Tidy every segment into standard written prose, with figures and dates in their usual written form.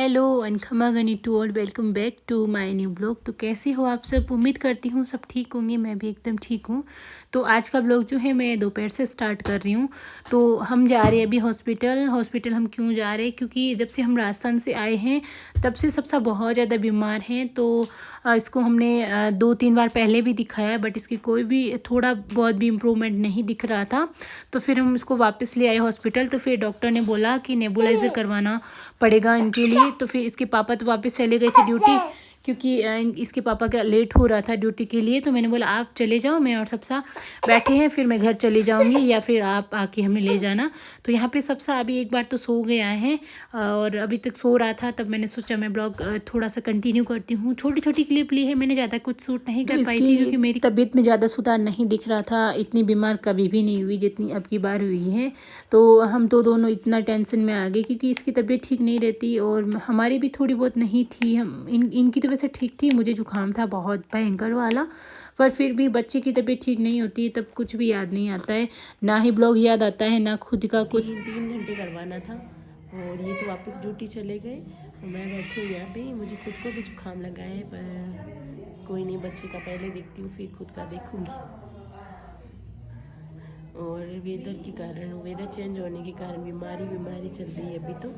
Hello and खमा गनी to all, welcome back to my new blog. तो कैसे हो आप सब? उम्मीद करती हूँ सब ठीक होंगे। मैं भी एकदम ठीक हूँ। तो आज का ब्लॉग जो है मैं दोपहर से स्टार्ट कर रही हूँ। तो हम जा रहे हैं अभी हॉस्पिटल। हम क्यों जा रहे हैं? क्योंकि जब से हम राजस्थान से आए हैं तब से सबसा बहुत ज़्यादा बीमार हैं। तो इसको हमने 2-3 बार पहले भी दिखाया, बट इसकी कोई भी थोड़ा बहुत भी इम्प्रूवमेंट नहीं दिख रहा था। तो फिर हम इसको वापस ले आए हॉस्पिटल। तो फिर डॉक्टर ने बोला कि नेबुलाइज़र करवाना पड़ेगा इनके लिए। तो फिर इसके पापा तो वापस चले गए थे ड्यूटी, क्योंकि इसके पापा का लेट हो रहा था ड्यूटी के लिए। तो मैंने बोला आप चले जाओ, मैं और सबसा बैठे हैं, फिर मैं घर चली जाऊंगी या फिर आप आके हमें ले जाना। तो यहाँ पे सबसा अभी एक बार तो सो गया है और अभी तक सो रहा था। तब मैंने सोचा मैं ब्लॉग थोड़ा सा कंटिन्यू करती हूँ। छोटी छोटी क्लिप ली है मैंने, ज़्यादा कुछ शूट नहीं कर पाई थी क्योंकि मेरी तबीयत में ज़्यादा सुधार नहीं दिख रहा था। इतनी बीमार कभी भी नहीं हुई जितनी अब की बार हुई है। तो हम तो दोनों इतना टेंशन में आ गए क्योंकि इसकी तबीयत ठीक नहीं रहती और हमारी भी थोड़ी बहुत नहीं थी। हम इनकी तो वैसे ठीक थी, मुझे जुकाम था बहुत भयंकर वाला। पर फिर भी बच्चे की तबीयत ठीक नहीं होती तब कुछ भी याद नहीं आता है, ना ही ब्लॉग याद आता है ना खुद का कुछ। 3 घंटे करवाना था और ये तो वापस ड्यूटी चले गए और मैं बैठी हूँ यहाँ पे। मुझे खुद को भी जुकाम लगा है, पर कोई नहीं, बच्चे का पहले देखती हूँ फिर खुद का देखूँगी। और वेदर चेंज होने के कारण बीमारी चल रही है अभी। तो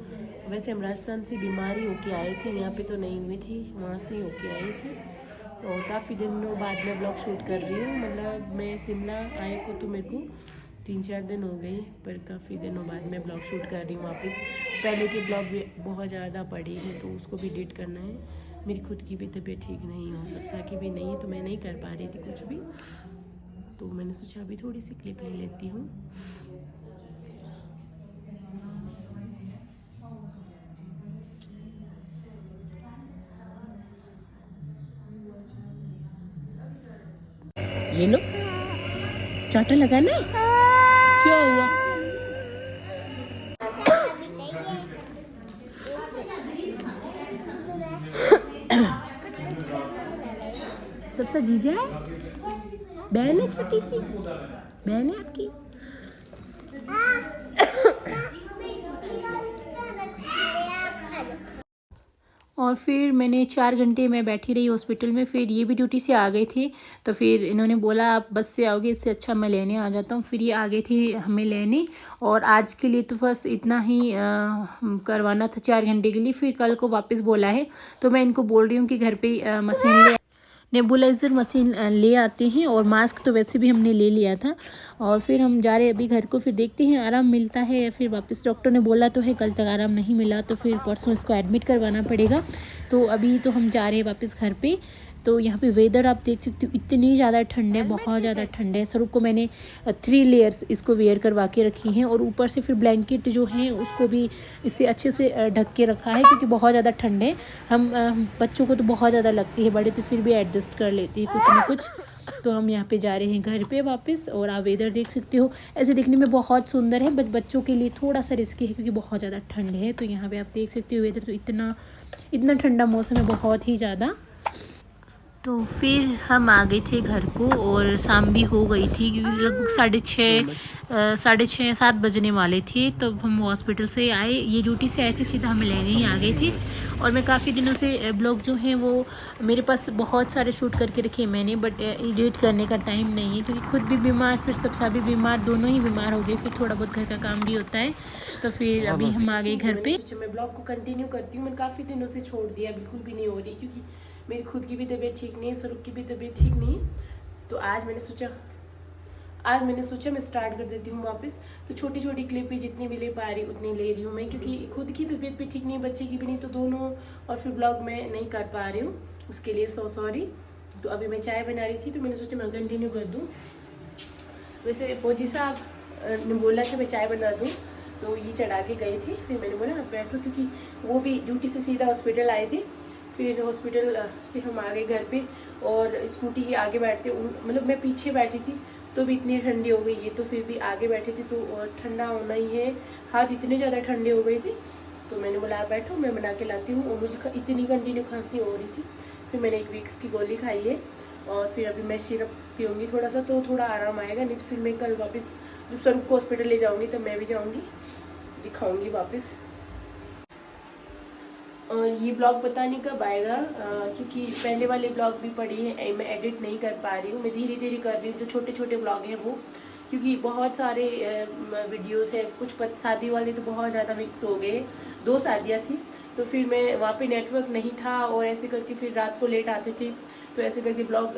वैसे हम राजस्थान से बीमारी होके आए थे, यहाँ पे तो नहीं हुई थी, वहाँ से होके आए थे। और काफ़ी दिनों बाद में ब्लॉग शूट कर रही हूँ। मतलब मैं शिमला आए को तो मेरे को 3-4 दिन हो गए, पर काफ़ी दिनों बाद मैं ब्लॉग शूट कर रही हूँ वापस। पहले के ब्लॉग भी बहुत ज़्यादा पड़े हैं तो उसको भी एडिट करना है। मेरी खुद की भी तबीयत ठीक नहीं हो, सबसा की भी नहीं है, तो मैं नहीं कर पा रही थी कुछ भी। तो मैंने सोचा अभी थोड़ी सी क्लिप ले लेती हूँ। ये लो, चाटा लगाना है। क्या हुआ? सबसे जीजा है, बहन है, छोटी सी बहन है आपकी। और फिर मैंने 4 घंटे मैं बैठी रही हॉस्पिटल में। फिर ये भी ड्यूटी से आ गए थे, तो फिर इन्होंने बोला आप बस से आओगे, इससे अच्छा मैं लेने आ जाता हूँ। फिर ये आ गए थे हमें लेने। और आज के लिए तो बस इतना ही करवाना था 4 घंटे के लिए। फिर कल को वापस बोला है, तो मैं इनको बोल रही हूँ कि घर पे मशीन ले, नेबुलाइज़र मशीन ले आते हैं। और मास्क तो वैसे भी हमने ले लिया था। और फिर हम जा रहे हैं अभी घर को। फिर देखते हैं आराम मिलता है या फिर वापस। डॉक्टर ने बोला तो है कल तक आराम नहीं मिला तो फिर परसों इसको एडमिट करवाना पड़ेगा। तो अभी तो हम जा रहे हैं वापस घर पे। तो यहाँ पे वेदर आप देख सकते हो, इतनी ज़्यादा ठंड है, बहुत ज़्यादा ठंड है। स्वरूप को मैंने 3 लेयर्स इसको वेयर करवा के रखी हैं और ऊपर से फिर ब्लैंकेट जो है उसको भी इससे अच्छे से ढक के रखा है क्योंकि बहुत ज़्यादा ठंड है। हम बच्चों को तो बहुत ज़्यादा लगती है, बड़े तो फिर भी एडजस्ट कर लेते हैं कुछ ना कुछ। तो हम यहाँ पे जा रहे हैं घर पे वापस। और आप वेदर देख सकते हो, ऐसे दिखने में बहुत सुंदर है, बट बच्चों के लिए थोड़ा सा रिस्की है क्योंकि बहुत ज़्यादा ठंड है। तो यहाँ पे आप देख सकते हो वेदर तो इतना ठंडा मौसम है, बहुत ही ज़्यादा। तो फिर हम आ गए थे घर को और शाम भी हो गई थी क्योंकि लगभग 6:30-7 बजने वाले थे। तब हम हॉस्पिटल से आए, ये ड्यूटी से आए थे, सीधा हमें लेने ही आ गए थे। और मैं काफ़ी दिनों से ब्लॉग जो हैं वो मेरे पास बहुत सारे शूट करके रखे मैंने, बट एडिट करने का टाइम नहीं है क्योंकि खुद भी बीमार, फिर सबसा भी बीमार, दोनों ही बीमार हो गए। फिर थोड़ा बहुत घर का काम भी होता है। तो फिर अभी हम आ गए घर पे। मैं ब्लॉग को कंटिन्यू करती हूँ। मैंने काफ़ी दिनों से छोड़ दिया, बिल्कुल भी नहीं हो रही क्योंकि मेरी खुद की भी तबीयत ठीक नहीं है, स्वरूप की भी तबीयत ठीक नहीं है। तो आज मैंने सोचा मैं स्टार्ट कर देती हूँ वापस। तो छोटी छोटी क्लिप भी जितनी भी ले पा रही उतनी ले रही हूँ मैं, क्योंकि खुद की तबीयत भी ठीक नहीं, बच्चे की भी नहीं, तो दोनों। और फिर ब्लॉग मैं नहीं कर पा रही हूँ, उसके लिए सॉरी। तो अभी मैं चाय बना रही थी तो मैंने सोचा मैं कंटिन्यू कर दूँ। वैसे फौजी साहब ने बोला कि मैं चाय बना दूँ, तो ये चढ़ा के गए थे। फिर मैंने बोला आप बैठो, क्योंकि वो भी ड्यूटी से सीधा हॉस्पिटल आए थे। फिर हॉस्पिटल से हम आ गए घर पे और स्कूटी के आगे बैठते, मतलब मैं पीछे बैठी थी तो भी इतनी ठंडी हो गई, ये तो फिर भी आगे बैठी थी तो ठंडा होना ही है। हाथ इतने ज़्यादा ठंडे हो गए थे। तो मैंने बोला आप बैठो, मैं बना के लाती हूँ। और मुझे इतनी कंटिन्यू खांसी हो रही थी। फिर मैंने 1 वीक्स की गोली खाई है और फिर अभी मैं सिरप पीऊँगी थोड़ा सा, तो थोड़ा आराम आएगा। नहीं तो फिर मैं कल वापस जब स्वरूप को हॉस्पिटल ले जाऊँगी तब मैं भी जाऊँगी, दिखाऊँगी वापस। और ये ब्लॉग पता नहीं कब आएगा, क्योंकि पहले वाले ब्लॉग भी पड़े हैं, मैं एडिट नहीं कर पा रही हूँ। मैं धीरे धीरे कर रही हूँ जो छोटे छोटे ब्लॉग हैं वो, क्योंकि बहुत सारे वीडियोस हैं। कुछ शादी वाले तो बहुत ज़्यादा मिक्स हो गए, 2 शादियाँ थी, तो फिर मैं वहाँ पे नेटवर्क नहीं था और ऐसे करके फिर रात को लेट आते थे, तो ऐसे करके ब्लॉग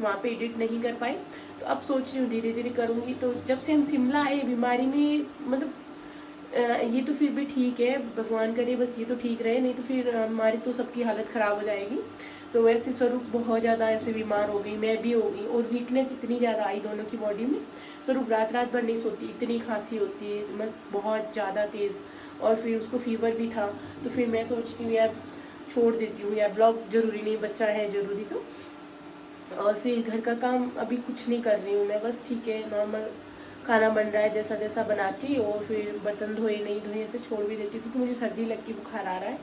वहाँ पे एडिट नहीं कर पाए। तो अब सोच रही हूँ धीरे धीरे करूँगी। तो जब से हम शिमला आए बीमारी में, मतलब ये तो फिर भी ठीक है, भगवान करे बस ये तो ठीक रहे, नहीं तो फिर हमारी तो सबकी हालत ख़राब हो जाएगी। तो वैसे स्वरूप बहुत ज़्यादा ऐसे बीमार हो गई, मैं भी हो गई, और वीकनेस इतनी ज़्यादा आई दोनों की बॉडी में। स्वरूप रात रात भर नहीं सोती, इतनी खांसी होती है मतलब बहुत ज़्यादा तेज़, और फिर उसको फीवर भी था। तो फिर मैं सोचती हूँ यार छोड़ देती हूँ यार, ब्लॉग ज़रूरी नहीं, बच्चा है ज़रूरी। तो और फिर घर का काम अभी कुछ नहीं कर रही हूँ मैं, बस ठीक है नॉर्मल खाना बन रहा है जैसा जैसा बना के, और फिर बर्तन धोए नहीं धोए ऐसे छोड़ भी देती हूँ, क्योंकि मुझे सर्दी लग के बुखार आ रहा है।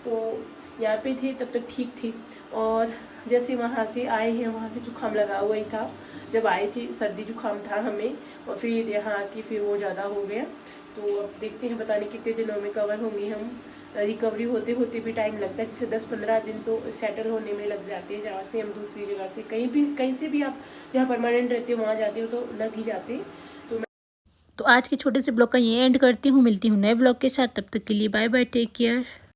तो यहाँ पे थे तब तक ठीक थी, और जैसे वहाँ से आए हैं वहाँ से जुकाम लगा हुआ ही था, जब आए थे सर्दी जुकाम था हमें, और फिर यहाँ आके फिर वो ज़्यादा हो गया। तो अब देखते हैं पता नहीं कितने दिनों में कवर होंगे हम। रिकवरी होते होते भी टाइम लगता है, जैसे 10-15 दिन तो सेटल होने में लग जाते हैं, जहाँ से हम दूसरी जगह से कहीं से भी आप जहाँ परमानेंट रहते हो वहाँ जाते हो तो लग ही जाते हैं। तो आज के छोटे से ब्लॉग का ये एंड करती हूँ, मिलती हूँ नए ब्लॉग के साथ, तब तक के लिए बाय बाय, टेक केयर।